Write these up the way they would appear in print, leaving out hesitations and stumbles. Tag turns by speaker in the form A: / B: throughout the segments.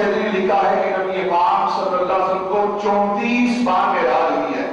A: سیدی نے لکھا ہے کہ نبی پاک صلی اللہ علیہ وسلم کو 34 بار معراج ہوئی ہے.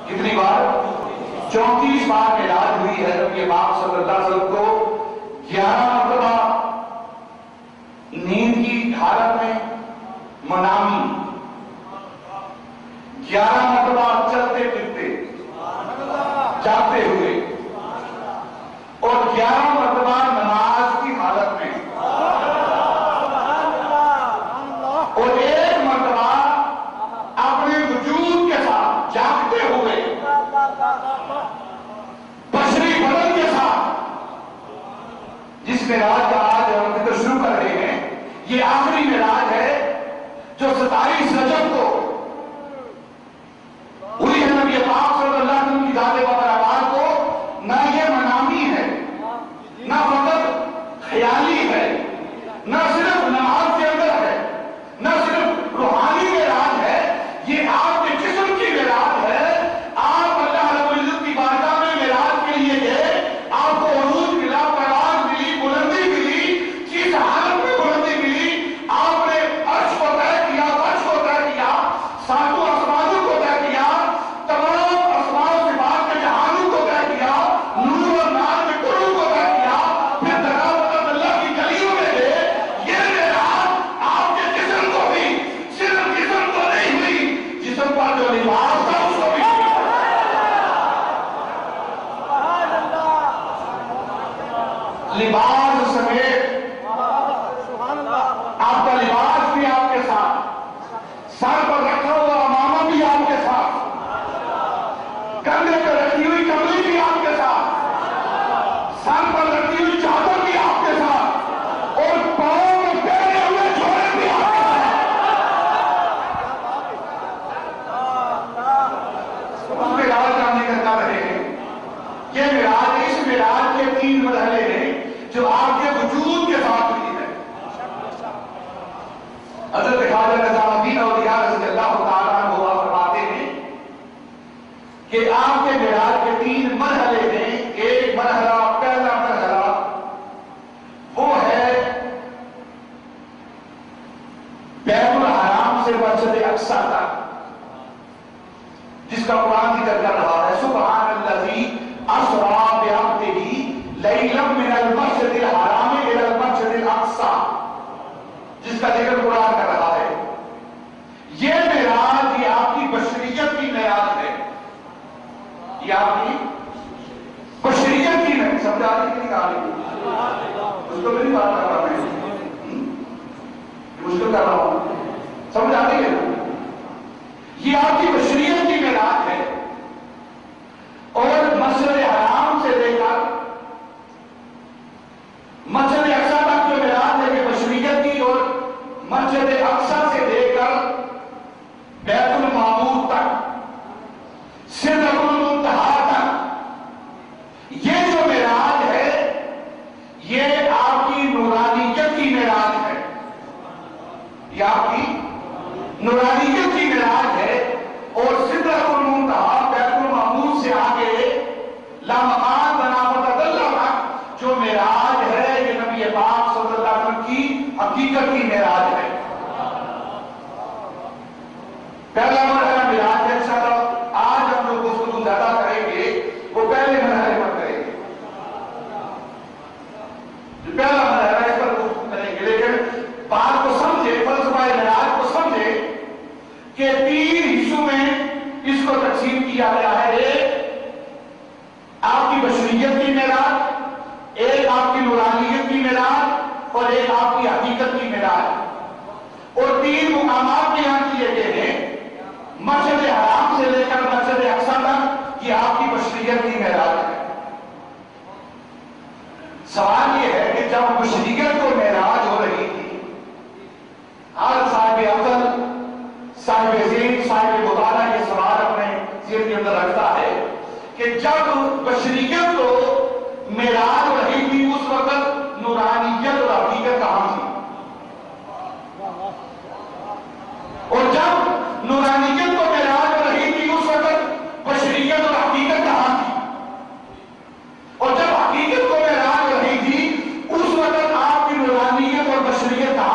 A: کتنی بار؟ 34 بار معراج ہوئی ہے نبی پاک صلی اللہ علیہ وسلم کو. 11 مرتبہ نیند کی حالت میں منامی، 11 مرتبہ چلتے پھرتے جاتے ہوئے، اور 11 مرتبہ نماز کی حالت میں، اور 1 مرتبہ اپنے وجود کے ساتھ جاگتے ہوئے بشری بدن کے ساتھ. جس معراج کا آج ہم ذکر شروع کر رہے ہیں یہ آخری معراج ہے جو 27 رجب کو ہوئی ہے نبی پاک صلی اللہ علیہ وسلم کی ذات بابرکات کو. نہ یہ منامی ہے، نہ فقط خیالی ہے، نہ صرف نماز کے اندر ہے، نہ صرف روحانی معراج ہے، یہ آپ کے جسم کی معراج ہے. آپ اللہ رب العزت کی بارگاہ میں معراج کے لیے گئے، آپ کو عروج ملا، پرواز ملی، بلندی ملی. کس حالت میں بلندی ملی؟ آپ نے عرش کو طے کیا، فرش کو طے کیا، ساتوں آسمانوں کو طے کیا، تمام آسمان و صفات کے جہانوں کو طے کیا، نور اور نار کے قروں کو طے کیا، پھر دراوت اللہ کی گلیوں میں گئے. یہ معراج آپ کے جسم کو بھی، صرف جسم کو نہیں ہوئی، جسم پر جو لباس تھا اس کو بھی. لباس سمیت آپ کا لباس بھی آپ کے ساتھ، سر پر رکھا ہوا امامہ بھی آپ کے ساتھ، کندھے پر رکھی ہوئی کملی بھی آپ کے ساتھ، سر پر رکھی ہوئی چادر بھی آپ کے ساتھ، اور پاؤں میں پہنے ہوئے جوڑے بھی آپ کے ساتھ. اس معراج کا ہم ذکر کر رہے ہیں. یہ معراج، اس معراج کے 3 مرحلے ہیں جو آپ کے وجود کے ساتھ ہوئی ہے. حضرت خواجہ نظام الدین اولیاء رضی اللہ تعالیٰ عنہ فرماتے ہیں کہ آپ کے معراج کے 3 مرحلے ہیں. ایک مرحلہ، پہلا مرحلہ وہ ہے بیت الحرام سے مسجد اقصی تک، جس کا قرآن ذکر کر رہا ہے سبحان الذی اسری بعبدہ لیلا من المسجد الحرام الی المسجد الاقصی، جس کا ذکر قرآن کر رہا ہے. یہ معراج یہ آپ کی بشریت کی معراج ہے. یہ آپ کی بشریت کی نہیں، سمجھا رہی کہ نہیں؟ اس کو میری بات کر رہا میں مشکل کر رہا ہوں، سمجھ آ رہی ہے نا؟ یہ آپ کی بشریت کی معراج ہے. اور مسجد حرام سے لے کر مسجد اقصی تک جو معراج ہے یہ بشریت کی، اور مسجد اقصی سے لے کر بیت المعمور تک، سدرۃ المنتہا تک، یہ جو معراج ہے یہ آپ کی نورانیت کی معراج ہے. یہ آپ کی نورانیت کی معراج ہے. اور سدرۃ المنتہا بیت المعمور سے آگے لامکان بناوت اللہ تک جو معراج ہے یہ نبی پاک صلی اللہ علیہ وسلم کی حقیقت کی معراج ہے. پہلا مرحلہ معراج ہے. انشاءاللہ آج ہم لوگ گفتگو زیادہ کریں گے وہ پہلے مرحلے پر کریں گے. جو پہلا مرحلہ ہے اس پر گفتگو کریں گے، لیکن بات کو سمجھے، فلسفہ معراج کو سمجھے کہ 3 حصوں میں اس کو تقسیم کیا گیا ہے. ایک آپ کی بشریت کی معراج، ایک آپ کی نورانیت کی معراج، اور ایک آپ کی حقیقت کی معراج. اور 3 مقامات بیان کیے گئے ہیں. مسجد حرام سے لے کر مسجد اقصی تک یہ آپ کی بشریت کی معراج ہے. سوال یہ ہے کہ جب بشریت کو معراج ہو رہی تھی، ہر صاحب عقل، صاحب ذہن، صاحب مطالعہ یہ سوال اپنے ذہن کے اندر رکھتا ہے کہ جب بشریت کو معراج ہو رہی تھی اس وقت نورانیت اور حقیقت کہاں تھی؟ اور جب نورانیت کو معراج ہو رہی تھی اس وقت بشریت اور حقیقت کہاں تھی؟ اور جب حقیقت کو معراج ہو رہی تھی اس وقت آپ کی نورانیت اور بشریت کہاں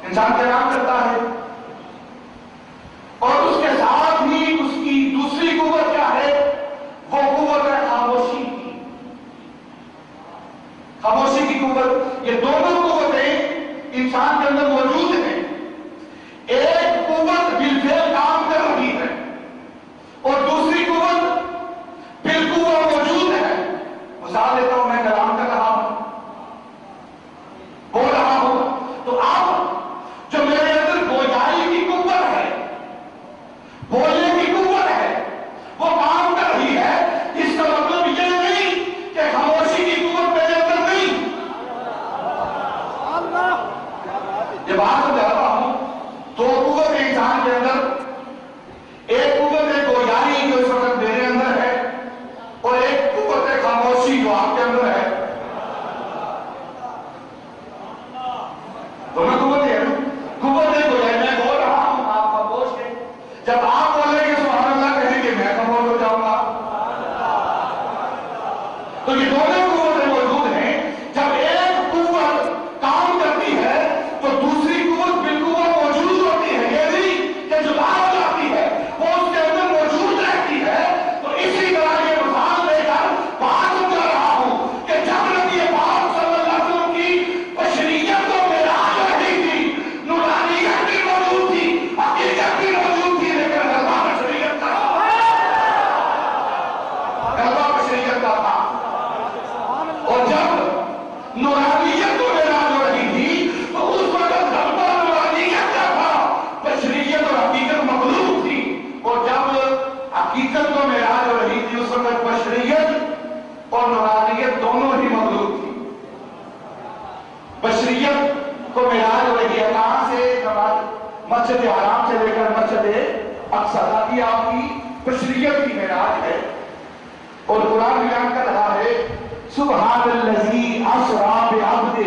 A: انسان قیام کرتا ہے اور اس کے ساتھ ہی اس کی دوسری قوت کیا ہے؟ وہ قوت ہے خاموشی کی، خاموشی کی قوت۔ یہ دونوں قوتیں انسان کے اندر موجود ہیں۔ ایک قوت بالفعل کام کر رہی ہے اور دوسری قوت بالقوہ موجود ہے۔ مثال دیتا ہوں، میں کلام کر رہا ہوں، بول رہا ہوں، تو اب جو میرے اندر گویائی کی قوت ہے، بولنے کی قوت ہے، وہ کام کر رہی ہے۔ اس کا مطلب یہ نہیں کہ خاموشی کی قوت میرے اندر نہیں۔ یہ بات سمجھا رہا ہوں، دو قوت انسان کے اندر، ایک قوت ہے گویائی جو اس وقت میرے اندر ہے، اور ایک قوت ہے خاموشی جو آپ کے اندر ہے۔ دونوں قوتیں ہیں، قوت ہے گویائی، میں بول رہا ہوں، آپ خاموش ہیں۔ جب آپ بولیں گے سبحان اللہ کہیں گے، میں خاموش ہو جاؤں گا۔ تو یہ دونوں قوتیں موجود ہیں۔ جب ایک قوت کام کرتی ہے تو دوسری قوت بالقوہ موجود ہوتی ہے، یہ نہیں کہ جدا ہو جاتی ہے، وہ اس کے اندر موجود رہتی ہے۔ تو اسی طرح یہ مثال دے کر بات سمجھا رہا ہوں کہ جب نبی پاک صلی اللہ علیہ وسلم کی بشریت کو معراج ہو رہی تھی، نورانیت بھی موجود تھی، حقیقت بھی موجود تھی، لیکن غلبہ بشریت کا تھا، غلبہ بشریت کا تھا۔ اور جب نورانیت کو معراج ہو رہی تھی تو اس وقت غلبہ نورانیت کا تھا، بشریت اور حقیقت مغلوب تھی۔ اور جب حقیقت کو معراج ہو رہی تھی اس وقت بشریت اور نورانیت دونوں ہی مغلوب تھی۔ بشریت کو معراج ہو رہی ہے کہاں سے؟ مسجد حرام سے لے کر مسجد اقصی تک، یہ آپ کی بشریت کی معراج ہے۔ اور قرآن بیان کر رہا ہے سبحان الذی اسری بعبدہ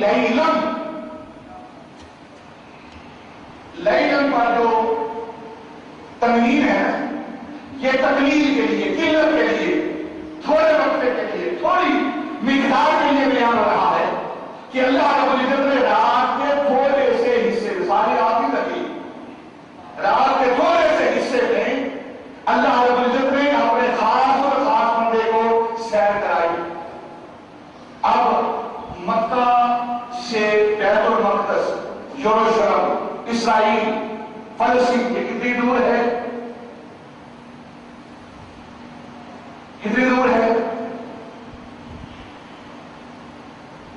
A: لیلا، لیلا پر جو تنوین ہے یہ تقلیل کے لیے، قلت کے لیے، تھوڑے وقت کے لیے، تھوڑی مقدار کے لیے بیان ہو رہا ہے کہ اللہ رب العزت نے رات کے تھوڑے سے حصے میں، ساری رات نہیں لگی، رات کے تھوڑے سے حصے میں اللہ رب العزت نے اپنے خاص اور خاص بندے کو سیر کرائی۔ اب مکہ سے بیت المقدس، یروشلم، اسرائیل، فلسطین، یہ کتنی دور ہے؟ کتنی دور ہے؟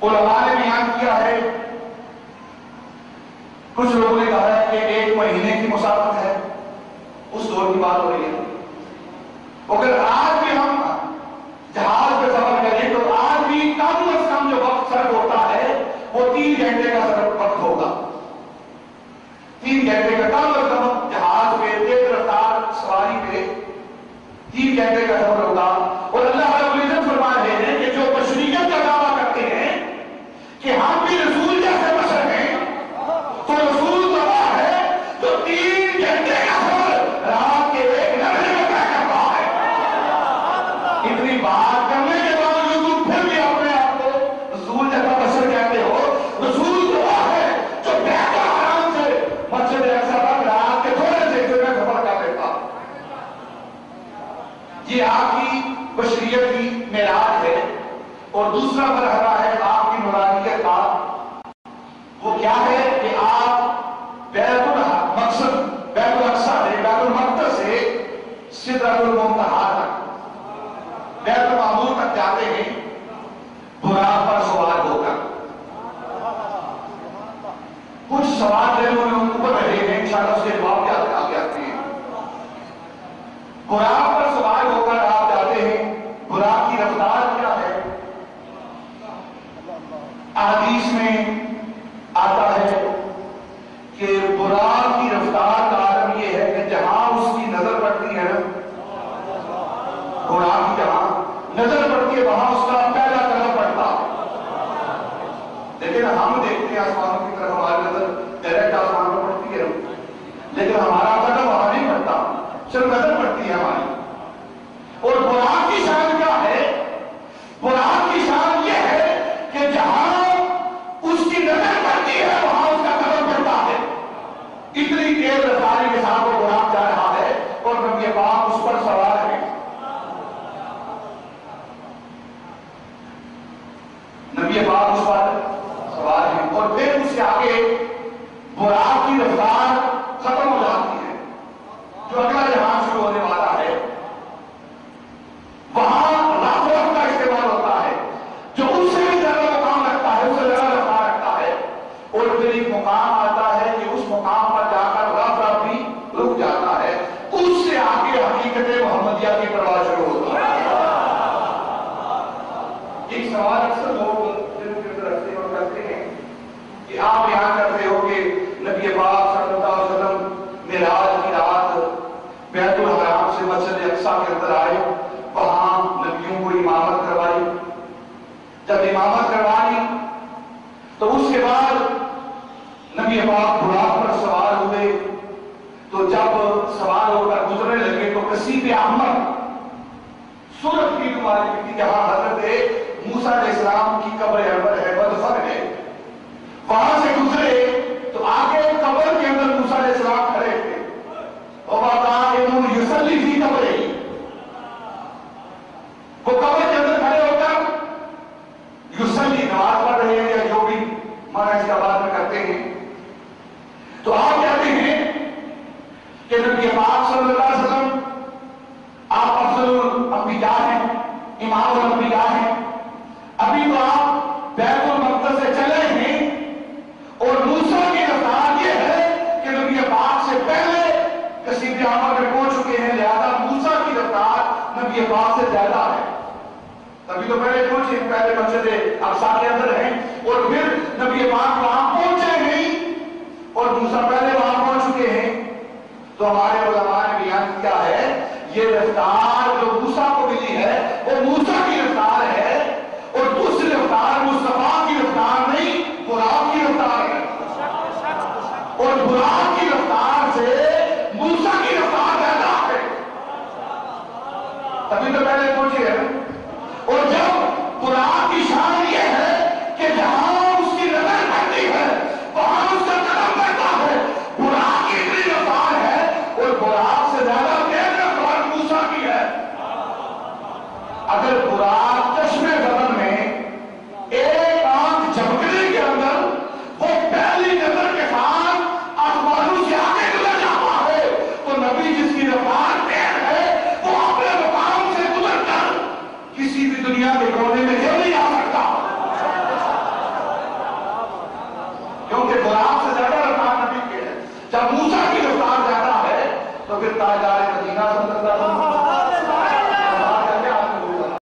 A: علماء نے بیان کیا ہے، کچھ لوگوں نے کہا ہے کہ 1 مہینے کی مسافت ہے، اس دور کی بات ہو رہی ہے۔ اگر آج بھی ہم جہاز پہ سفر کریں تو آج بھی کم از کم جو وقت سفر ہوتا ہے وہ 3 گھنٹے کا سفر وقت ہوگا۔ 3 گھنٹے کا کم از کم جہاز پہ تیز رفتار سواری پہ 3 گھنٹے کا سفر ہوگا۔ اور اللہ رب العزت فرما رہے ہیں کہ جو بشریت کا دعویٰ کرتے ہیں کہ ہم بھی رسول جیسے بشر ہیں، تو رسول دعویٰ ہے جو 3 گھنٹے کا سفر رات کے 1 لمحے میں طے کرتا ہے۔ اتنی بات کرنے کے باوجود تم پھر بھی اپنے آپ کو رسول جیسا بشر کہتے ہو۔ رسول دعویٰ ہے جو بیت الحرام سے مسجد اقصی تک رات کے تھوڑے سے حصے میں سفر کر دیتا۔ یہ آپ کی بشریت کی معراج ہے۔ اور دوسرا مرحلہ ہے آپ کی نورانیت کا، وہ کیا ہے کہ آپ بیت المقصد، بیت الاقصی سے، بیت المقدس سے سدرۃ المنتہا تک، بیت المعمور تک جاتے ہیں براق پر سوار ہو کر۔ کچھ سوال ذہنوں میں اوپر رہے ہیں، انشاءاللہ اس کے جواب آگے آتے ہیں۔ براق پر سوار ہو کر آپ جاتے ہیں، براق کی رفتار کیا ہے؟ احادیث میں آتا ہے کہ براق کی رفتار کا عالم یہ ہے کہ جہاں اس کی نظر پڑتی ہے نا، براق کی جہاں نظر پڑتی ہے وہاں اس کا پہلا قدم پڑتا۔ لیکن ہم دیکھتے ہیں آسمانوں کی طرف، ہماری نظر ڈائریکٹ آسمان پر پڑتی ہے، لیکن ہمارا قدم وہاں نہیں پڑتا، صرف نظر پڑتی ہے ہماری۔ اور براق کی شان کیا ہے؟ براق کی شان یہ ہے کہ جہاں اس کی نظر پڑتی ہے وہاں اس کا قدم پڑتا نبی پاک اس پر سوار ہیں، اور پھر اس سے آگے براق کی رفتار ختم ہو جاتی ہے. جو اگلا جہان شروع ہونے والا ہے وہاں رف کا استعمال ہوتا ہے جو اس سے بھی زیادہ مقام رکھتا ہے، اس سے زیادہ رفتار رکھتا ہے. اور پھر ایک مقام آتا ہے کہ اس مقام پر جا کر رف بھی رک جاتا ہے. اس سے آگے حقیقت محمدیہ کی پرواز شروع ہوتا ہے. ایک سوال اکثر لوگ رکھتے اور کرتے ہیں کہ آپ بیان کرتے ہو کہ نبی پاک صلی اللہ علیہ وسلم معراج کی رات بیت الحرام سے مسجد اقصی کے اندر آئے، وہاں نبیوں کو امامت کروائی. جب امامت کروائی تو اس کے بعد نبی پاک براق پر سوار ہوئے. تو جب سوار ہو کر گزرنے لگے تو کثیب احمر سورج کی تمہاری کی جہاں حضرت موسیٰ علیہ السلام کی قبر انور ہے، مدفن ہے، وہاں سے گزرے تو آگے قبر کے اندر موسیٰ علیہ السلام کھڑے تھے. اور وَقَائِمٌ يُصَلِّي فِي قَبْرِهِ، وہ قبر کے اندر کھڑے ہو کر یوسلی نماز پڑھ رہے ہیں یا جو بھی مانا اس کا بعد میں کرتے ہیں. تو آپ کہتے ہیں کہ نبی پاک صلی اللہ علیہ وسلم آپ افضل الانبیاء ہیں، امام الانبیاء ہیں. ابھی تو آپ بیت المقدس سے چلے ہیں اور موسیٰ کی رفتار یہ ہے کہ نبی پاک سے پہلے کثیب احمر میں پہنچ چکے ہیں، لہذا موسیٰ کی رفتار نبی پاک سے زیادہ ہے. تبھی تو پہلے پہنچے، پہلے مسجد اقصی کے اندر ہیں اور پھر نبی پاک وہاں پہنچے نہیں اور موسیٰ پہلے وہاں پہنچ چکے ہیں. تو ہمارے علماء نے بیان کیا ہے یہ رفتار جو موسیٰ کو ملی ہے وہ موسیٰ کی رفتار ہے اور دوسری رفتار مصطفیٰ کی رفتار نہیں، براق کی رفتار ہے. اور براق کی رفتار سے موسیٰ کی رفتار زیادہ ہے. تبھی تو پہلے پہنچے ہیں. اور جب براق کی شان یہ ہے کہ جہاں اس کی نظر پڑتی ہے وہاں اس کا قدم بڑھتا ہے. براق کی اتنی رفتار ہے اور براق سے زیادہ تیز رفتار موسیٰ کی ہے. اگر براق چشمے بدن میں ایک آنکھ جھپکنے کے اندر وہ پہلی نظر کے ساتھ آسمانوں سے آگے گزر جاتا ہے تو نبی جس کی رفتار تیز ہے وہ اپنے مقام سے گزر کر کسی بھی دنیا کے کونے میں نہیں آ سکتا، کیونکہ براق سے زیادہ رفتار نبی کی ہے. جب موسیٰ کی رفتار زیادہ ہے تو پھر تاجدار